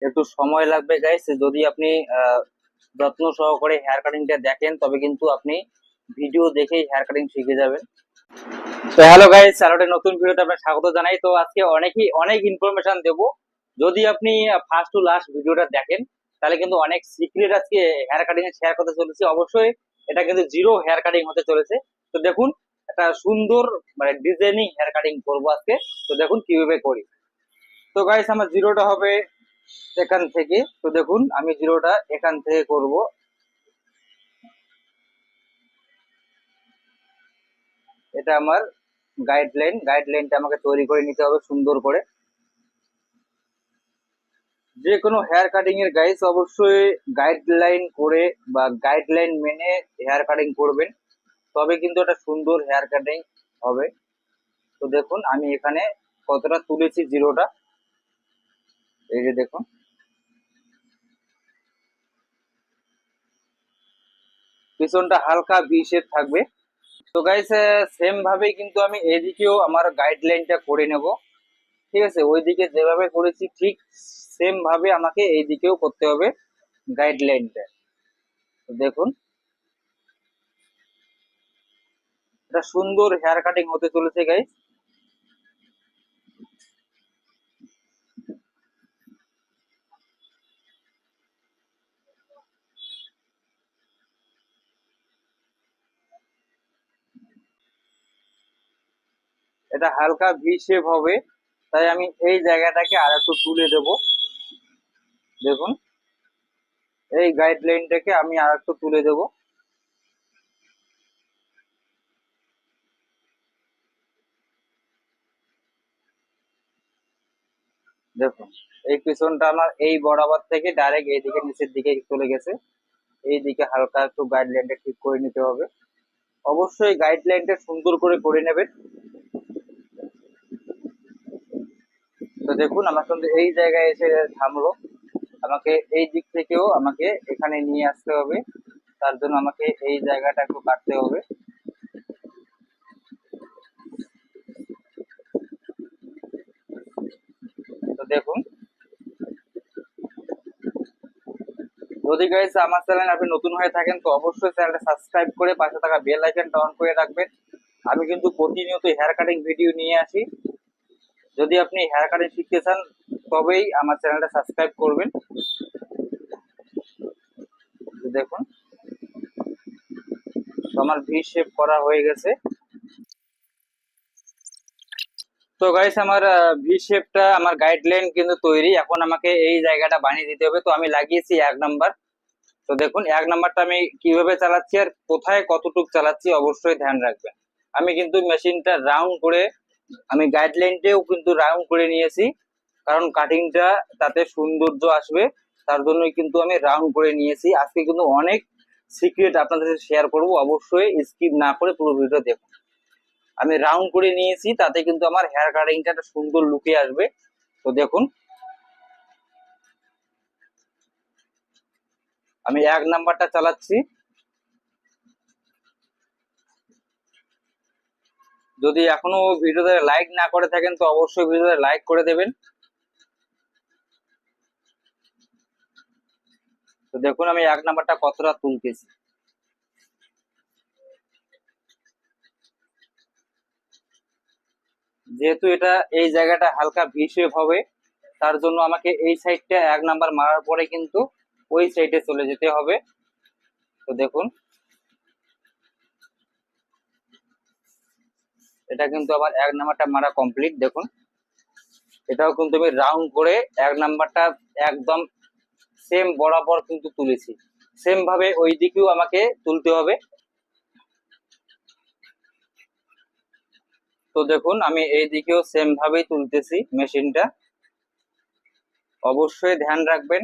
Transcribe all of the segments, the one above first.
একটু সময় লাগবে গাইস। যদি আপনি যত্ন সহকারে হেয়ার কাটিংটা দেখেন তবে কিন্তু আপনি ভিডিও দেখেই হেয়ার কাটিং শিখে যাবেন। তো হ্যালো গাইস, আর একটা নতুন ভিডিওতে আপনাকে স্বাগত জানাই। তো আজকে অনেক ইনফরমেশন দেবো। যদি আপনি ফার্স্ট টু লাস্ট ভিডিওটা দেখেন তাহলে কিন্তু অনেক সিক্রেট আজকে হেয়ার কাটিং এ শেয়ার করতে চলেছি। অবশ্যই এটা কিন্তু জিরো হেয়ার কাটিং হতে চলেছে। তো দেখুন, একটা সুন্দর মানে ডিজাইনিং হেয়ার কাটিং করবো আজকে। তো দেখুন কিভাবে করি। তো গাইস, আমার জিরোটা হবে এখান থেকে। তো দেখুন আমি জিরোটা এখান থেকে করব। এটা আমার গাইডলাইনটা আমাকে তৈরি করে নিতে হবে সুন্দর করে। যে কোনো হেয়ার কাটিং এর গাইস অবশ্যই গাইডলাইন করে বা গাইডলাইন মেনে হেয়ার কাটিং করবেন, তবে কিন্তু একটা সুন্দর হেয়ার কাটিং হবে। তো দেখুন আমি এখানে কতটা তুলেছি জিরোটা, এই যে দেখুন। পিছনটা হালকা ভি শেপ থাকবে। তো গাইস, সেম ভাবে কিন্তু আমি এদিকেও আমার গাইডলাইনটা করে নেব। ঠিক আছে, ওইদিকে যেভাবে করেছি ঠিক সেম ভাবে আমাকে এইদিকেও করতে হবে গাইডলাইনটা। তো দেখুন, এটা সুন্দর হেয়ার কাটিং হতে চলেছে গাইস। এটা হালকা ভি শেপ হবে, তাই আমি এই জায়গাটাকে আর একটু তুলে দেব। দেখুন, এই গাইডলাইনটাকে আমি আর একটু তুলে দেব। দেখুন, এই পিছনটা আমার এই বরাবর থেকে ডাইরেক্ট এইদিকে নিচের দিকে চলে গেছে। এই দিকে হালকা একটু গাইডলাইনটা ঠিক করে নিতে হবে। অবশ্যই গাইডলাইনটা সুন্দর করে নেবেন। তো দেখুন আমার কিন্তু এই জায়গায় এসে থামলো। আমাকে এই দিক থেকেও আমাকে এখানে নিয়ে আসতে হবে। তার জন্য আমাকে এই জায়গাটা একটু কাটতে হবে। তো দেখুন, যদি গাইস আমার চ্যানেল আপনি নতুন হয়ে থাকেন তো অবশ্যই চ্যানেলটা সাবস্ক্রাইব করে পাশে থাকা বেল আইকনটা অন করে রাখবেন। আমি কিন্তু প্রতিনিয়ত হেয়ার কাটিং ভিডিও নিয়ে আসি। যদি আপনি হেয়ার কাটিং শিখতে চান তবেই আমার চ্যানেলটা সাবস্ক্রাইব করবেন। তো দেখুন, তো আমার ভি শেপ করা হয়ে গেছে। তো গাইস, আমার ভি শেপটা আমার গাইডলাইন কিন্তু তৈরি। এখন আমাকে এই জায়গাটা বানিয়ে দিতে হবে। তো আমি লাগিয়েছি 1 নাম্বার। তো দেখুন 1 নাম্বারটা আমি কিভাবে চালাচ্ছি আর কোথায় কতটুক চালাচ্ছি অবশ্যই ধ্যান রাখবেন। আমি কিন্তু মেশিনটা রাউন্ড করে, আমি গাইডলাইনটাও কিন্তু রাউন্ড করে নিয়েছি, কারণ কাটিংটা তাতে সৌন্দর্য আসবে। তার জন্যই কিন্তু আমি রাউন্ড করে নিয়েছি। আজকে কিন্তু অনেক সিক্রেট আপনাদের সাথে শেয়ার করব, অবশ্যই স্কিপ না করে পুরো ভিডিও দেখুন। আমি রাউন্ড করে নিয়েছি, তাতে কিন্তু আমার হেয়ার কাটিংটা একটা সুন্দর লুকে আসবে। তো দেখুন, আমি 1 নাম্বারটা চালাচ্ছি। যদি এখনো ভিডিওতে লাইক না করে থাকেন তো অবশ্যই ভিডিওতে লাইক করে দেবেন। তো দেখুন আমি 1 নাম্বারটা কতটা তুলতেছি। যেহেতু এটা এই জায়গাটা হালকা ভি শেপ হবে, তার জন্য আমাকে এই সাইডটা 1 নাম্বার মারার পরে কিন্তু ওই সাইডে চলে যেতে হবে। তো দেখুন, এটা কিন্তু আমার 1 নাম্বারটা মারা কমপ্লিট। দেখুন, এটাও কিন্তু আমি রাউন্ড করে 1 নাম্বারটা একদম সেম বরাবর কিন্তু তুলেছি। সেম ভাবে ওই দিকেও আমাকে তুলতে হবে। তো দেখুন আমি এই দিকেও সেম ভাবেই তুলতেছি মেশিনটা। অবশ্যই ধ্যান রাখবেন,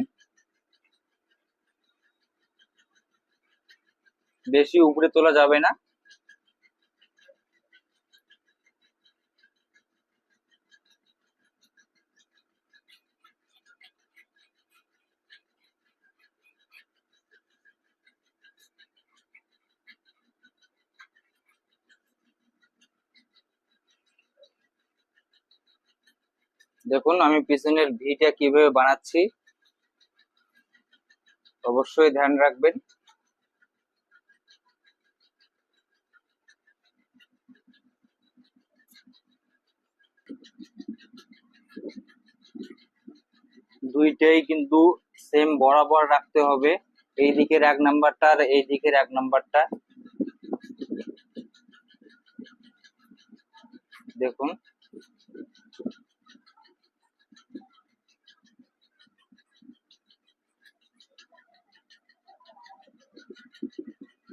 বেশি উপরে তোলা যাবে না। দেখুন আমি পিছনের ভিটা কিভাবে বানাচ্ছি। অবশ্যই ধ্যান রাখবেন। দুইটাই কিন্তু সেম বরাবর রাখতে হবে, এই দিকের 1 নাম্বারটা আর এই দিকের 1 নাম্বারটা। দেখুন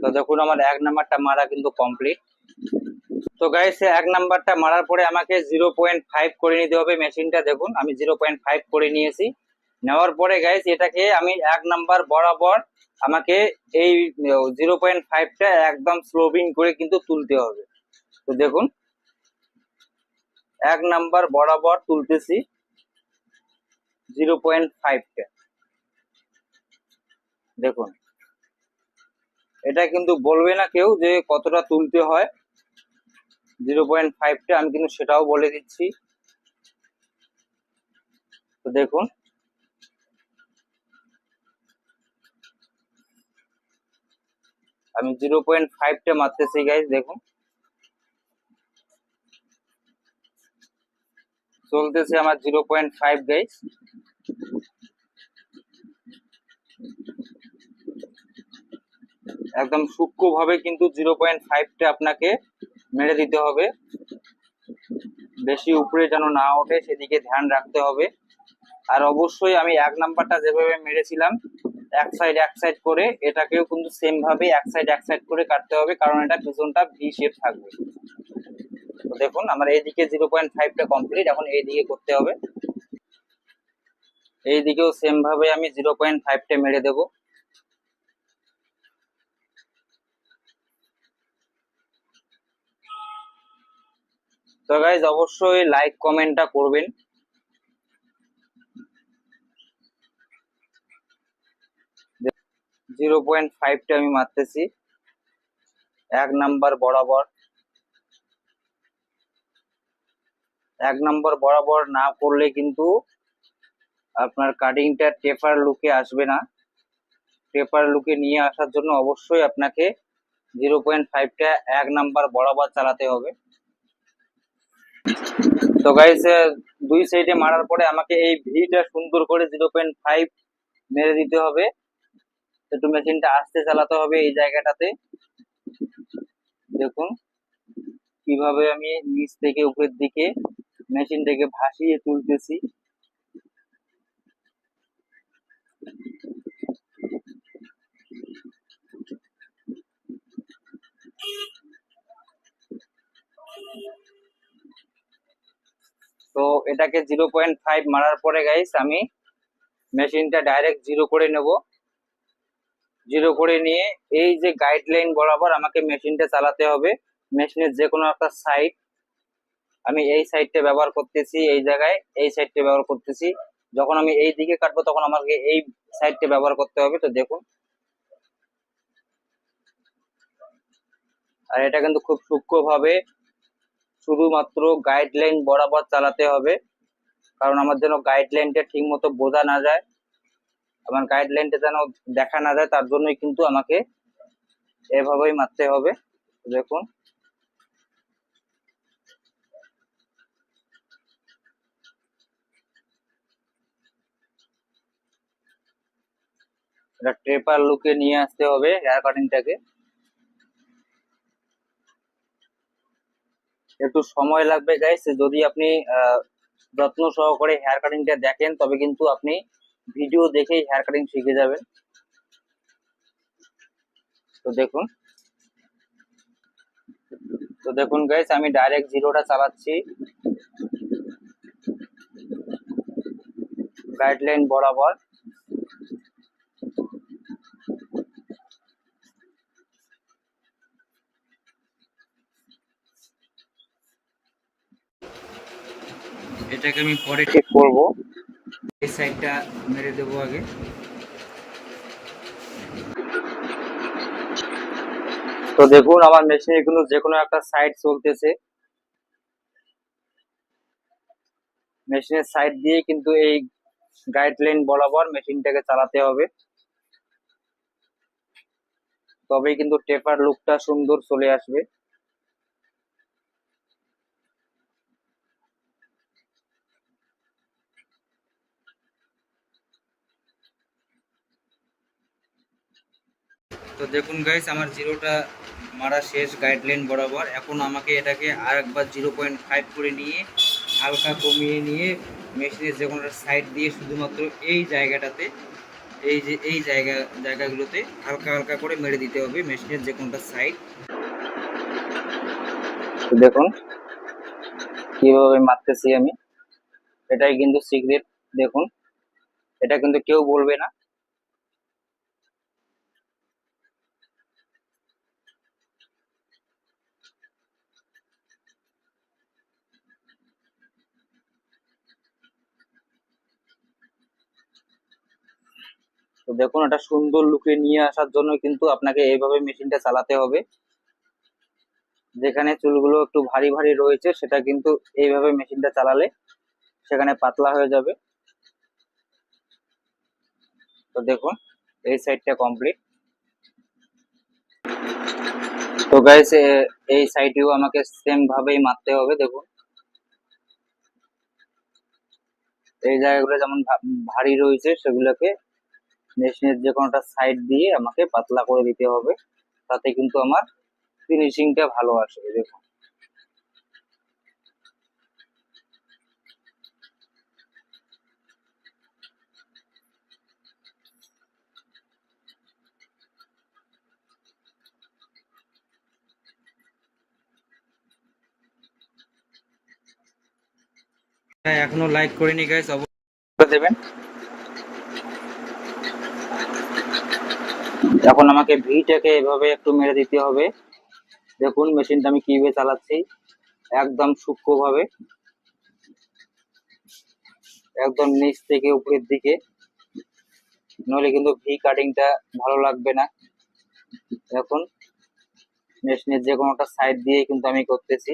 তো দেখুন আমার 1 নাম্বারটা মারা কিন্তু কমপ্লিট। তো গাইস 1 নাম্বারটা মারার পরে আমাকে 0.5 করে নিতে হবে মেশিনটা। দেখুন আমি 0.5 করে নিয়েছি। নেওয়ার পরে গাইস এটাকে আমি 1 নাম্বার বরাবর আমাকে এই 0.5টা একদম স্লোবিং করে কিন্তু তুলতে হবে। তো দেখুন 1 নাম্বার বরাবর তুলতেছি 0.5টা। দেখুন এটা কিন্তু বলবে না কেউ যে কতটা তুলতে হয় 0.5টা, আমি কিন্তু সেটাও বলে দিচ্ছি। তো দেখুন আমি 0.5টা মারতেছি গাইস। দেখুন চলতেছে আমার 0.5 গাইস। একদম সূক্ষ্ম ভাবে কিন্তু 0.5টা আপনাকে মেরে দিতে হবে, বেশি উপরে যেন না ওঠে সেদিকে ধ্যান রাখতে হবে। আর অবশ্যই আমি 1 নাম্বারটা যেভাবে মেরেছিলাম এক সাইড করে, এটাকেও কিন্তু সেম ভাবে এক সাইড করে কাটতে হবে, কারণ এটা পিছনটা ভি শেপ থাকবে। তো দেখুন আমার এইদিকে 0.5টা কমপ্লিট, এখন এইদিকে করতে হবে। এইদিকেও সেম ভাবে আমি 0.5টা মেরে দেব। তো গাইজ অবশ্যই লাইক কমেন্টটা করবেন। 0.5টা আমি মারতেছি 1 নাম্বার বরাবর। 1 নাম্বার বরাবর না করলে কিন্তু আপনার কাটিংটা টেপার লুকে আসবে না। টেপার লুকে নিয়ে আসার জন্য অবশ্যই আপনাকে 0.5টা 1 নাম্বার বরাবর চালাতে হবে। তো গাইস দুই সাইডে মারার পরে আমাকে এই ভিটা সুন্দর করে 0.5 মেরে দিতে হবে। একটু মেশিনটা আস্তে চালাতে হবে এই জায়গাটাতে। দেখুন কিভাবে আমি নিচ থেকে উপরের দিকে মেশিনটাকে ভাসিয়ে তুলতেছি। তো এটাকে 0.5 মারার পরে গাইস আমি মেশিনটা ডাইরেক্ট 0 করে নেব। 0 করে নিয়ে এই যে গাইডলাইন বরাবর আমাকে মেশিনটা চালাতে হবে। মেশিনের যে কোনো একটা সাইড, আমি এই সাইডটা ব্যবহার করতেছি, এই জায়গায় এই সাইডটা ব্যবহার করতেছি। যখন আমি এই দিকে কাটবো তখন আমাকে এই সাইডটা ব্যবহার করতে হবে। তো দেখুন আর এটা কিন্তু খুব সূক্ষ্ম ভাবে শুধুমাত্র গাইডলাইন বরাবর চালাতে হবে, কারণ আমার যেন গাইডলাইনটা ঠিক মতো বোঝা না যায়, আমার গাইডলাইনটা যেন দেখা না যায়, তার জন্যই কিন্তু আমাকে এভাবেই মারতে হবে। দেখুন এটা ট্রেপার লুকে নিয়ে আসতে হবে হেয়ার কাটিংটাকে। একটু সময় লাগবে গাইস, যদি আপনি যত্ন সহকারে হেয়ার কাটিংটা দেখেন তবে কিন্তু আপনি ভিডিও দেখেই হেয়ার কাটিং শিখে যাবেন। তো দেখুন তো দেখুন গাইস আমি ডাইরেক্ট 0টা চালাচ্ছি গাইডলাইন বরাবর। এটাকে আমি পরে ঠিক করব, এই সাইডটা মেরে দেবো আগে। তো দেখুন আমার মেশিনে কিন্তু যে কোনো একটা সাইড চলতেছে, মেশিনের সাইড দিয়ে কিন্তু এই গাইডলাইন বরাবর মেশিনটাকে চালাতে হবে। তবেই কিন্তু টেপার লুকটা সুন্দর চলে আসবে। তো দেখুন গাইস, আমার জিরোটা মারা শেষ গাইডলাইন বরাবর। এখন আমাকে এটাকে আর একবার 0.5 করে নিয়ে হালকা কমিয়ে নিয়ে মেশিনের যে কোনো সাইড দিয়ে শুধুমাত্র এই জায়গাটাতে, এই যে এই জায়গাগুলোতে হালকা হালকা করে মেরে দিতে হবে মেশিনের যে কোনোটা সাইড। তো দেখুন কিভাবে মারতেছি আমি, এটাই কিন্তু সিক্রেট। দেখুন, এটা কিন্তু কেউ বলবে না। তো দেখুন, এটা সুন্দর লুকে নিয়ে আসার জন্য কিন্তু আপনাকে এইভাবে মেশিনটা চালাতে হবে। যেখানে চুলগুলো একটু ভারী ভারী রয়েছে সেটা কিন্তু এইভাবে মেশিনটা চালালে সেখানে পাতলা হয়ে যাবে। তো দেখুন, এই সাইডটা কমপ্লিট। তো গাইস, এই সাইডেও আমাকে সেম ভাবেই মারতে হবে। দেখুন, এই জায়গাগুলো যেমন ভারী রয়েছে সেগুলোকে মেশিনের যে কোনোটা সাইড দিয়ে আমাকে পাতলা করে দিতে হবে, তাতে কিন্তু আমার ফিনিশিংটা ভালো আসবে। দেখুন, হ্যাঁ, এখনো লাইক করিনি গাইস, অবশ্যই করে দেবেন। এখন আমাকে ভিটাকে এভাবে একটু মেরে দিতে হবে। দেখুন মেশিনটা আমি কিভাবে চালাচ্ছি, একদম সূক্ষ্মভাবে, একদম নিচ থেকে উপরের দিকে, নইলে কিন্তু ভি কাটিংটা ভালো লাগবে না। এখন মেশিনের যে কোনোটা সাইড দিয়ে কিন্তু আমি করতেছি।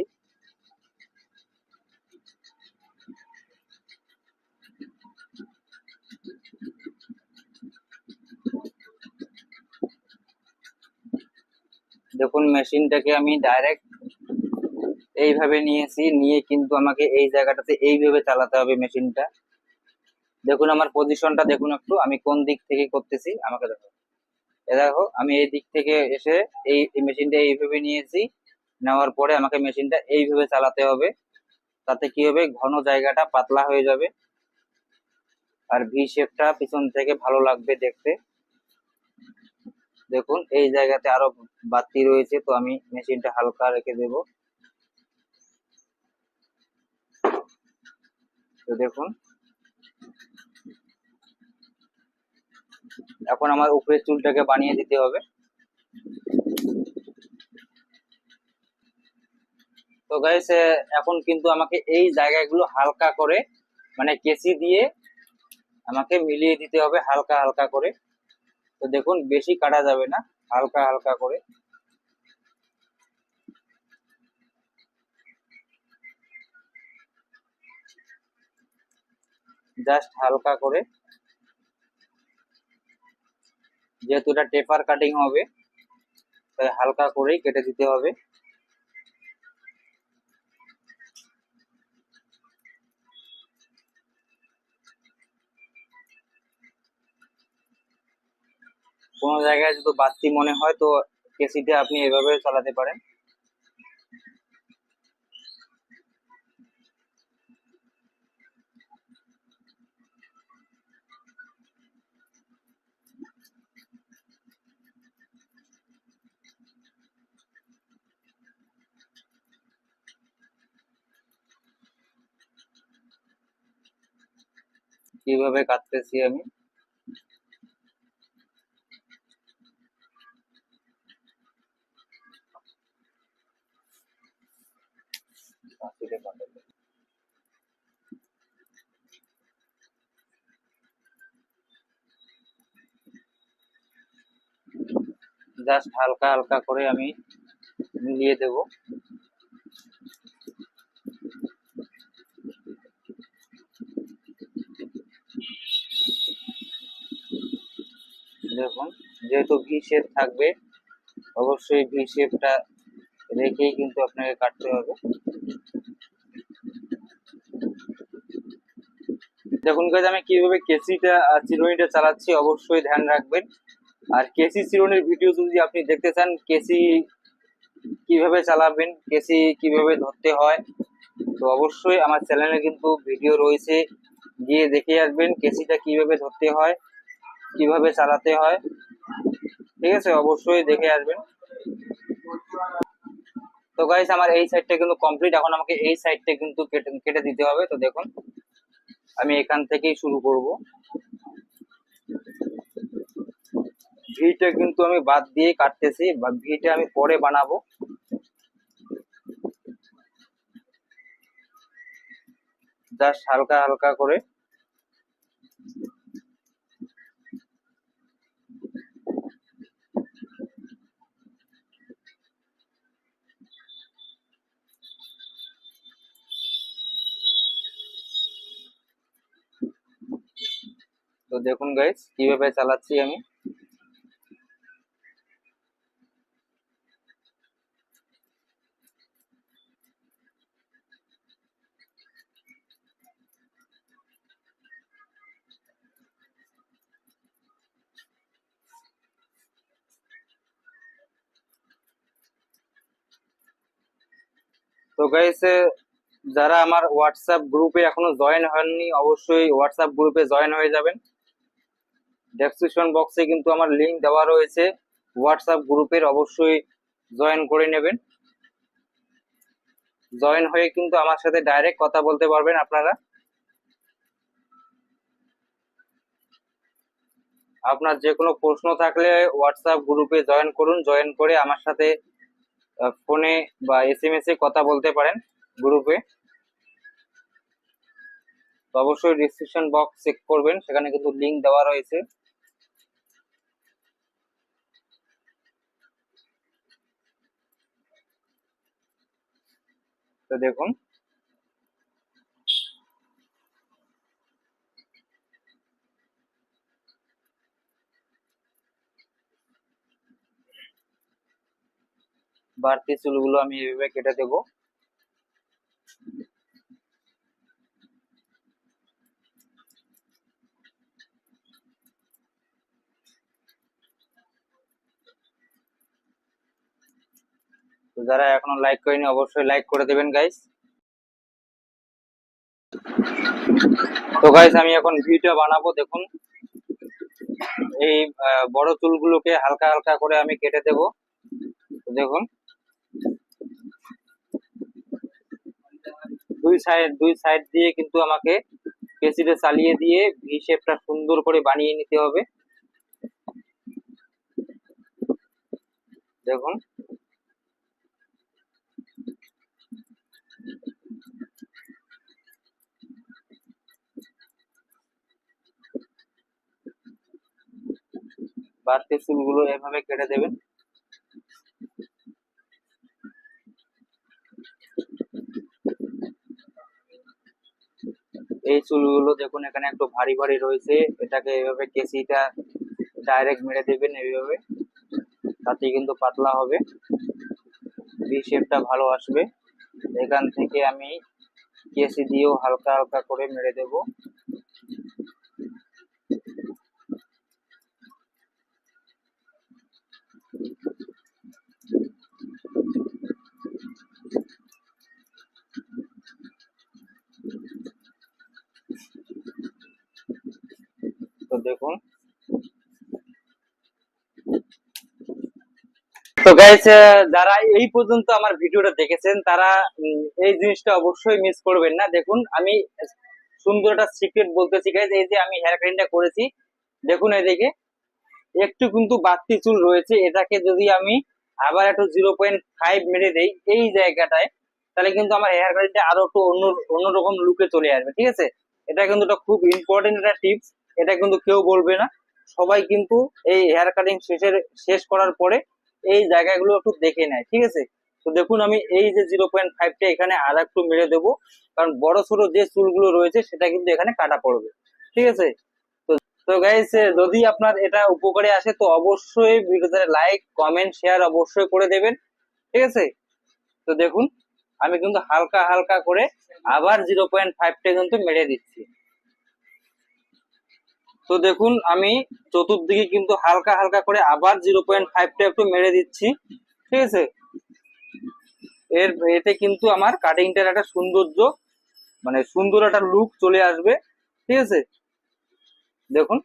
দেখুন মেশিনটাকে আমি ডাইরেক্ট এইভাবে নিয়েছি, নিয়ে কিন্তু আমাকে এই জায়গাটাতে এইভাবে চালাতে হবে মেশিনটা। দেখুন আমার পজিশনটা দেখুন একটু, আমি কোন দিক থেকে করতেছি আমাকে দেখো। দেখো আমি এই দিক থেকে এসে এই মেশিনটা এইভাবে নিয়েছি, নেওয়ার পরে আমাকে মেশিনটা এইভাবে চালাতে হবে। তাতে কি হবে, ঘন জায়গাটা পাতলা হয়ে যাবে আর ভি শেপটা পিছন থেকে ভালো লাগবে দেখতে। দেখুন এই জায়গাতে আরো বাড়তি রয়েছে, তো আমি মেশিনটা হালকা রেখে দেব। তো দেখুন, এখন আমার উপরের চুলটাকে বানিয়ে দিতে হবে। তো গাইস, এখন কিন্তু আমাকে এই জায়গাগুলো হালকা করে, মানে কেচি দিয়ে আমাকে মিলিয়ে দিতে হবে হালকা হালকা করে। তো দেখুন বেশি কাটা যাবে না, হালকা হালকা করে, জাস্ট হালকা করে। যেহেতু এটা টেপার কাটিং হবে তাই হালকা করেই কেটে দিতে হবে। কোনো জায়গায় যদি বাড়তি মনে হয় তো কেসিতে আপনি এভাবে চালাতে পারেন। কিভাবে কাটতেছি আমি, জাস্ট হালকা হালকা করে আমি মিলিয়ে দেব। দেখুন যেহেতু ভি শেপ থাকবে অবশ্যই ভি শেপটা রেখেই কিন্তু আপনাকে কাটতে হবে। দেখুন গাইজ আমি কিভাবে কেসিটা চিরুনিটা চালাচ্ছি, অবশ্যই ধ্যান রাখবেন। আর কেসি চিরুনির ভিডিও যদি আপনি দেখতে চান, কেসি কিভাবে চালাবেন, কেসি কিভাবে ধরতে হয়, তো অবশ্যই আমার চ্যানেলে কিন্তু ভিডিও রয়েছে, গিয়ে দেখে আসবেন কেসিটা কিভাবে ধরতে হয়, কিভাবে চালাতে হয়। ঠিক আছে, অবশ্যই দেখে আসবেন। তো গাইস আমার এই সাইডটা কিন্তু কমপ্লিট, এখন আমাকে এই সাইডটা কিন্তু কেটে কেটে দিতে হবে। তো দেখুন আমি এখান থেকেই শুরু করব। ভিটা কিন্তু আমি বাদ দিয়ে কাটতেছি, বা ভিটা আমি পরে বানাবো। জাস্ট হালকা হালকা করে। তো দেখুন গাইস কিভাবে চালাচ্ছি আমি। তো গাইস যারা আমার হোয়াটসঅ্যাপ গ্রুপে এখনো জয়েন হয়নি, অবশ্যই হোয়াটসঅ্যাপ গ্রুপে জয়েন হয়ে যাবেন। ডেসক্রিপশন বক্সে কিন্তু আমার লিংক দেওয়া রয়েছে হোয়াটসঅ্যাপ গ্রুপের, অবশ্যই জয়েন করে নেবেন। জয়েন হয়ে কিন্তু আমার সাথে ডাইরেক্ট কথা বলতে পারবেন আপনারা। আপনার যে কোনো প্রশ্ন থাকলে হোয়াটসঅ্যাপ গ্রুপে জয়েন করুন, জয়েন করে আমার সাথে ফোনে বা এসএমএস এ কথা বলতে পারেন গ্রুপে। তো অবশ্যই ডিসক্রিপশন বক্স চেক করবেন, সেখানে কিন্তু লিংক দেওয়া রয়েছে। তো দেখুন বাড়তি চুলগুলো আমি এইভাবে কেটে দেবো। তো যারা এখনো লাইক করেনি অবশ্যই লাইক করে দেবেন গাইস। তো গাইস আমি এখন ভিডিও বানাবো। দেখুন এই বড় চুলগুলোকে হালকা হালকা করে আমি কেটে দেবো। তো দেখুন দুই সাইড দিয়ে কিন্তু আমাকে কেসিটা চালিয়ে দিয়ে ভি শেপটা সুন্দর করে বানিয়ে নিতে হবে। দেখুন বাড়তি চুলগুলো এভাবে কেটে দেবেন। এই চুলগুলো দেখুন এখানে একটু ভারী ভারী রয়েছে, এটাকে এভাবে কেসিটা ডাইরেক্ট মেরে দেবেন এইভাবে, তাতে কিন্তু পাতলা হবে, ভি শেপটা ভালো আসবে। এখান থেকে আমি কেসি দিয়েও হালকা হালকা করে মেরে দেব। তো দেখুন তো গাইস যারা এই পর্যন্ত আমার ভিডিওটা দেখেছেন তারা এই জিনিসটা অবশ্যই মিস করবেন না। দেখুন আমি সুন্দর একটা সিক্রেট বলতেছি গাইস, এই যে আমি হেয়ার কাটিংটা করেছি, দেখুন এদিকে একটু কিন্তু বাড়তি চুল রয়েছে, এটাকে যদি আমি আবার একটু 0.5 মেরে দেই এই জায়গাটায়, তাহলে কিন্তু আমার হেয়ার কাটিংটা আরো একটু অন্যরকম লুকে চলে আসবে। ঠিক আছে, এটা কিন্তু একটা খুব ইম্পর্টেন্ট একটা টিপস, এটা কিন্তু কেউ বলবে না। সবাই কিন্তু এই হেয়ার কাটিং শেষ করার পরে এই জায়গাগুলো একটু দেখে নেয়। ঠিক আছে, তো দেখুন আমি এই যে 0.5টা এখানে আর একটু মেরে দেবো, কারণ বড় ছোট যে চুলগুলো রয়েছে সেটা কিন্তু এখানে কাটা পড়বে। ঠিক আছে, তো তো গাইস, যদি আপনার এটা উপকারে আসে তো অবশ্যই ভিডিওতে লাইক কমেন্ট শেয়ার অবশ্যই করে দেবেন, ঠিক আছে। তো দেখুন আমি কিন্তু হালকা হালকা করে আবার 0.5টা কিন্তু মেরে দিচ্ছি। তো দেখুন আমি চতুর্দিকে কিন্তু হালকা হালকা করে আবার 0.5টা একটু মেরে দিচ্ছি, ঠিক আছে। এতে কিন্তু আমার কাটিংটার একটা সৌন্দর্য, মানে সুন্দর একটা লুক চলে আসবে, ঠিক আছে। দেখুন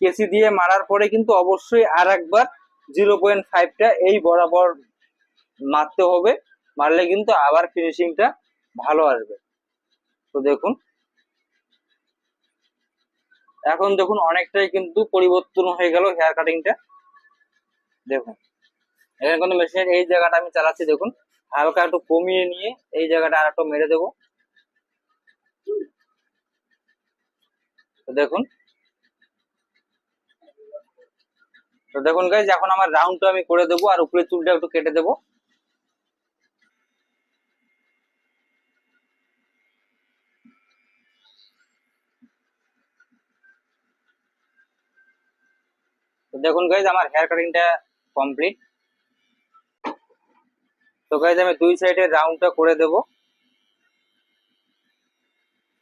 কেসি দিয়ে মারার পরে কিন্তু অবশ্যই আর একবার 0.5টা এই বরাবর মারতে হবে, মারলে কিন্তু আবার ফিনিশিংটা ভালো আসবে। তো দেখুন এখন দেখুন অনেকটাই কিন্তু পরিবর্তন হয়ে গেল হেয়ার কাটিংটা। দেখুন এখানে কিন্তু মেশিনের এই জায়গাটা আমি চালাচ্ছি, দেখুন হালকা একটু কমিয়ে নিয়ে এই জায়গাটা আর একটু মেরে দেবো। তো দেখুন, তো দেখুন গাইজ এখন আমার রাউন্ডটা আমি করে দেবো আর উপরে চুলটা একটু কেটে দেবো। তো দেখুন গাইজ আমার হেয়ার কাটিংটা কমপ্লিট। তো গাইজ আমি দুই সাইডে রাউন্ডটা করে দেবো,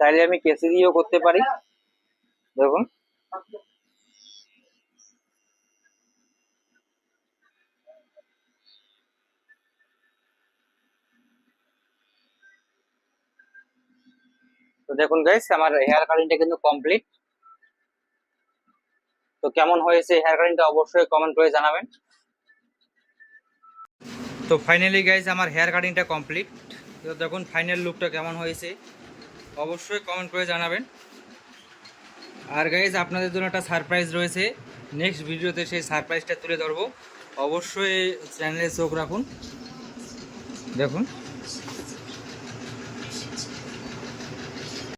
চাইলে আমি কেসি দিয়েও করতে পারি। দেখুন তো দেখুন গাইস আমার হেয়ার কাটিংটা কিন্তু কমপ্লিট। তো কেমন হয়েছে হেয়ার কাটিংটা অবশ্যই কমেন্ট করে জানাবেন। তো ফাইনালি গাইস আমার হেয়ার কাটিংটা কমপ্লিট। তো দেখুন ফাইনাল লুকটা কেমন হয়েছে অবশ্যই কমেন্ট করে জানাবেন। আর গাইস আপনাদের জন্য একটা সারপ্রাইজ রয়েছে, নেক্সট ভিডিওতে সেই সারপ্রাইজটা তুলে ধরবো, অবশ্যই চ্যানেলে চোখ রাখুন। দেখুন